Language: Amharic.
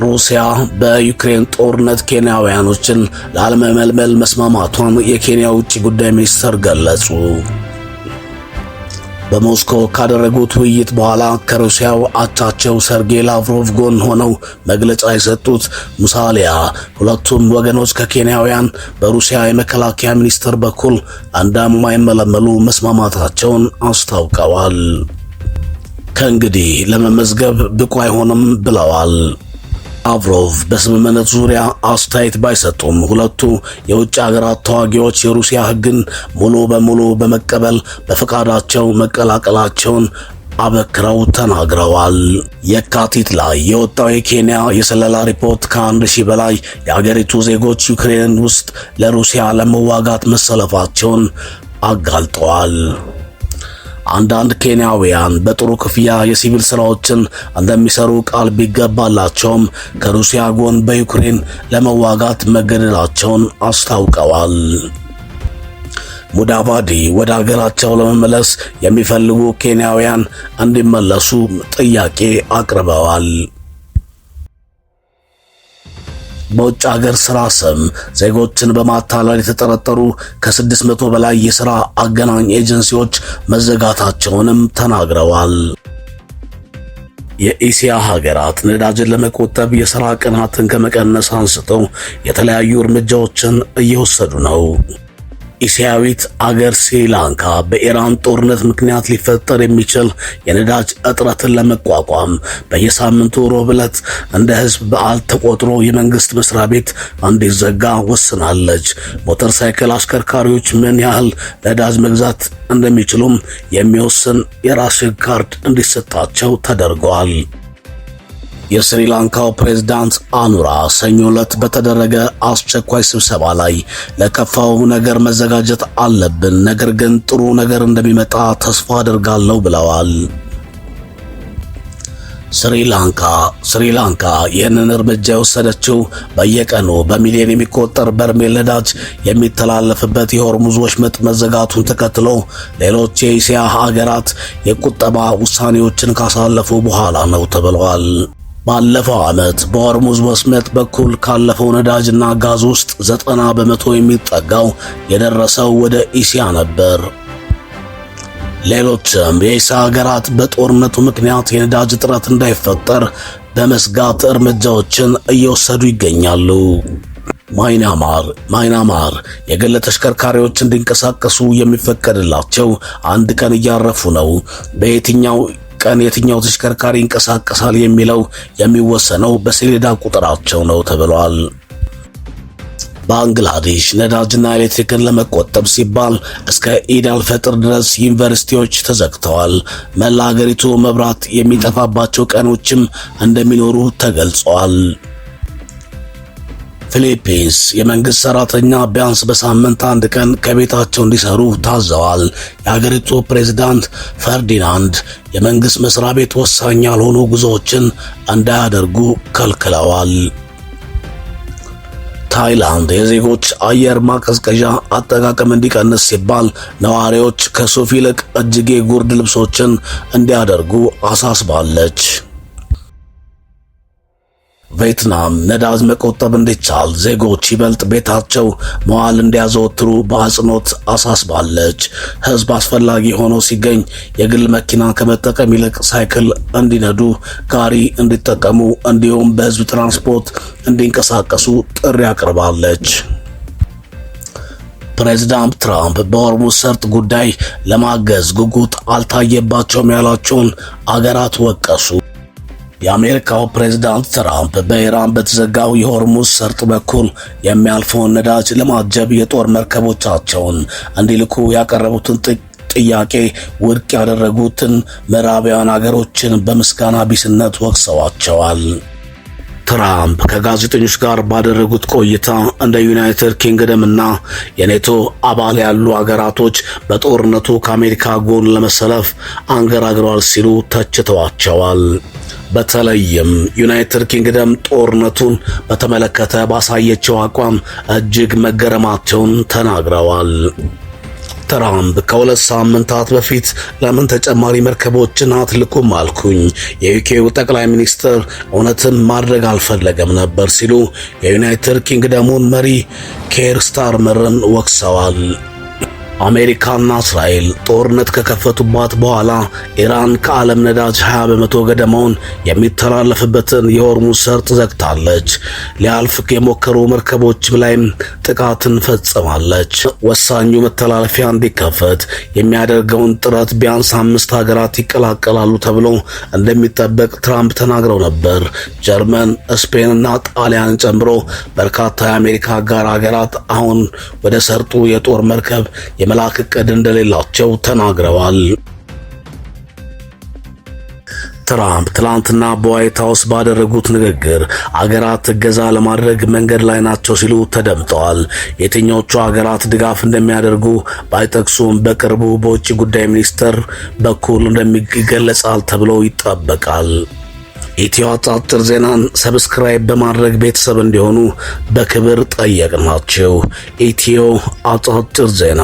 ሩሲያ በዩክሬን ጦርነት ኬንያውያኖችን ላለመመልመል መስማማቷን የኬንያ ውጭ ጉዳይ ሚኒስትር ገለጹ። በሞስኮ ካደረጉት ውይይት በኋላ ከሩሲያው አቻቸው ሰርጌይ ላቭሮቭ ጎን ሆነው መግለጫ የሰጡት ሙሳሊያ ሁለቱም ወገኖች ከኬንያውያን በሩሲያ የመከላከያ ሚኒስትር በኩል እንደማይመለመሉ መስማማታቸውን አስታውቀዋል። ከእንግዲህ ለመመዝገብ ብቁ አይሆንም ብለዋል። ላቭሮቭ በስምምነት ዙሪያ አስተያየት ባይሰጡም ሁለቱ የውጭ ሀገራት ተዋጊዎች የሩሲያ ሕግን ሙሉ በሙሉ በመቀበል በፈቃዳቸው መቀላቀላቸውን አበክረው ተናግረዋል። የካቲት ላይ የወጣው የኬንያ የሰለላ ሪፖርት ከ1000 በላይ የአገሪቱ ዜጎች ዩክሬን ውስጥ ለሩሲያ ለመዋጋት መሰለፋቸውን አጋልጠዋል። አንዳንድ ኬንያውያን በጥሩ ክፍያ የሲቪል ስራዎችን እንደሚሰሩ ቃል ቢገባላቸውም ከሩሲያ ጎን በዩክሬን ለመዋጋት መገደላቸውን አስታውቀዋል። ሙዳቫዲ ወደ ሀገራቸው ለመመለስ የሚፈልጉ ኬንያውያን እንዲመለሱ ጥያቄ አቅርበዋል። በውጭ ሀገር ስራ ስም ዜጎችን በማታለል የተጠረጠሩ ከ600 በላይ የሥራ አገናኝ ኤጀንሲዎች መዘጋታቸውንም ተናግረዋል። የኢሲያ ሀገራት ነዳጅን ለመቆጠብ የሥራ ቀናትን ከመቀነስ አንስተው የተለያዩ እርምጃዎችን እየወሰዱ ነው። እስያዊት አገር ስሪላንካ በኢራን ጦርነት ምክንያት ሊፈጠር የሚችል የነዳጅ እጥረትን ለመቋቋም በየሳምንቱ ሮብ ዕለት እንደ ሕዝብ በዓል ተቆጥሮ የመንግስት መስሪያ ቤት እንዲዘጋ ወስናለች። ሞተር ሳይክል አሽከርካሪዎች ምን ያህል ነዳጅ መግዛት እንደሚችሉም የሚወስን የራሽን ካርድ እንዲሰጣቸው ተደርጓል። የስሪላንካው ፕሬዝዳንት አኑራ ሰኞ ዕለት በተደረገ አስቸኳይ ስብሰባ ላይ ለከፋው ነገር መዘጋጀት አለብን፣ ነገር ግን ጥሩ ነገር እንደሚመጣ ተስፋ አደርጋለሁ ብለዋል። ስሪላንካ ይህንን እርምጃ የወሰደችው በየቀኑ በሚሊዮን የሚቆጠር በርሜል ነዳጅ የሚተላለፍበት የሆርሙዝ ወሽመጥ መዘጋቱን ተከትሎ ሌሎች የእስያ ሀገራት የቁጠባ ውሳኔዎችን ካሳለፉ በኋላ ነው ተብሏል። ባለፈው ዓመት በሆርሙዝ ወሽመጥ በኩል ካለፈው ነዳጅና ጋዝ ውስጥ 90 በመቶ የሚጠጋው የደረሰው ወደ እስያ ነበር። ሌሎችም የእስያ ሀገራት በጦርነቱ ምክንያት የነዳጅ እጥረት እንዳይፈጠር በመስጋት እርምጃዎችን እየወሰዱ ይገኛሉ። ማይናማር የግል ተሽከርካሪዎች እንዲንቀሳቀሱ የሚፈቀድላቸው አንድ ቀን እያረፉ ነው። በየትኛው ቀን የትኛው ተሽከርካሪ ይንቀሳቀሳል የሚለው የሚወሰነው በሰሌዳ ቁጥራቸው ነው ተብሏል። ባንግላዴሽ ነዳጅና ኤሌክትሪክን ለመቆጠብ ሲባል እስከ ኢድ አልፈጥር ድረስ ዩኒቨርሲቲዎች ተዘግተዋል። መላ ሀገሪቱ መብራት የሚጠፋባቸው ቀኖችም እንደሚኖሩ ተገልጿል። ፊሊፒንስ የመንግስት ሰራተኛ ቢያንስ በሳምንት አንድ ቀን ከቤታቸው እንዲሰሩ ታዘዋል። የሀገሪቱ ፕሬዝዳንት ፈርዲናንድ የመንግስት መስሪያ ቤት ወሳኝ ያልሆኑ ጉዞዎችን እንዳያደርጉ ከልክለዋል። ታይላንድ የዜጎች አየር ማቀዝቀዣ አጠቃቀም እንዲቀንስ ሲባል ነዋሪዎች ከሱፍ ይልቅ እጅጌ ጉርድ ልብሶችን እንዲያደርጉ አሳስባለች። ቪየትናም ነዳጅ መቆጠብ እንዲቻል ዜጎች ይበልጥ ቤታቸው መዋል እንዲያዘወትሩ በአጽንኦት አሳስባለች። ህዝብ አስፈላጊ ሆኖ ሲገኝ የግል መኪና ከመጠቀም ይልቅ ሳይክል እንዲነዱ፣ ጋሪ እንዲጠቀሙ እንዲሁም በህዝብ ትራንስፖርት እንዲንቀሳቀሱ ጥሪ አቅርባለች። ፕሬዝዳንት ትራምፕ በሆርሙዝ ሰርጥ ጉዳይ ለማገዝ ጉጉት አልታየባቸውም ያላቸውን አገራት ወቀሱ። የአሜሪካው ፕሬዝዳንት ትራምፕ በኢራን በተዘጋው የሆርሙዝ ሰርጥ በኩል የሚያልፈውን ነዳጅ ለማጀብ የጦር መርከቦቻቸውን እንዲልኩ ያቀረቡትን ጥያቄ ውድቅ ያደረጉትን ምዕራባውያን አገሮችን በምስጋና ቢስነት ወቅሰዋቸዋል። ትራምፕ ከጋዜጠኞች ጋር ባደረጉት ቆይታ እንደ ዩናይትድ ኪንግደም እና የኔቶ አባል ያሉ አገራቶች በጦርነቱ ከአሜሪካ ጎን ለመሰለፍ አንገራግረዋል ሲሉ ተችተዋቸዋል። በተለይም ዩናይትድ ኪንግደም ጦርነቱን በተመለከተ ባሳየችው አቋም እጅግ መገረማቸውን ተናግረዋል። ትራምፕ ከሁለት ሳምንታት በፊት ለምን ተጨማሪ መርከቦችን አትልኩም አልኩኝ። የዩኬው ጠቅላይ ሚኒስትር እውነትን ማድረግ አልፈለገም ነበር ሲሉ የዩናይትድ ኪንግደሙን መሪ ኬር ስታርመርን ወቅሰዋል። አሜሪካና እስራኤል ጦርነት ከከፈቱባት በኋላ ኢራን ከዓለም ነዳጅ 20 በመቶ ገደማውን የሚተላለፍበትን የሆርሙዝ ሰርጥ ዘግታለች። ሊያልፍ የሞከሩ መርከቦች ላይም ጥቃትን ፈጽማለች። ወሳኙ መተላለፊያ እንዲከፈት የሚያደርገውን ጥረት ቢያንስ 5 ሀገራት ይቀላቀላሉ ተብሎ እንደሚጠበቅ ትራምፕ ተናግረው ነበር። ጀርመን፣ ስፔንና ጣሊያንን ጨምሮ በርካታ የአሜሪካ አጋር ሀገራት አሁን ወደ ሰርጡ የጦር መርከብ የመላክ ዕቅድ እንደሌላቸው ተናግረዋል። ትራምፕ ትላንትና በዋይት ሃውስ ባደረጉት ንግግር አገራት እገዛ ለማድረግ መንገድ ላይ ናቸው ሲሉ ተደምጠዋል። የትኞቹ አገራት ድጋፍ እንደሚያደርጉ ባይጠቅሱም በቅርቡ በውጭ ጉዳይ ሚኒስቴር በኩል እንደሚገለጻል ተብሎ ይጠበቃል። ኢትዮ አጫጭር ዜናን ሰብስክራይብ በማድረግ ቤተሰብ እንዲሆኑ በክብር ጠየቅናቸው። ኢትዮ አጫጭር ዜና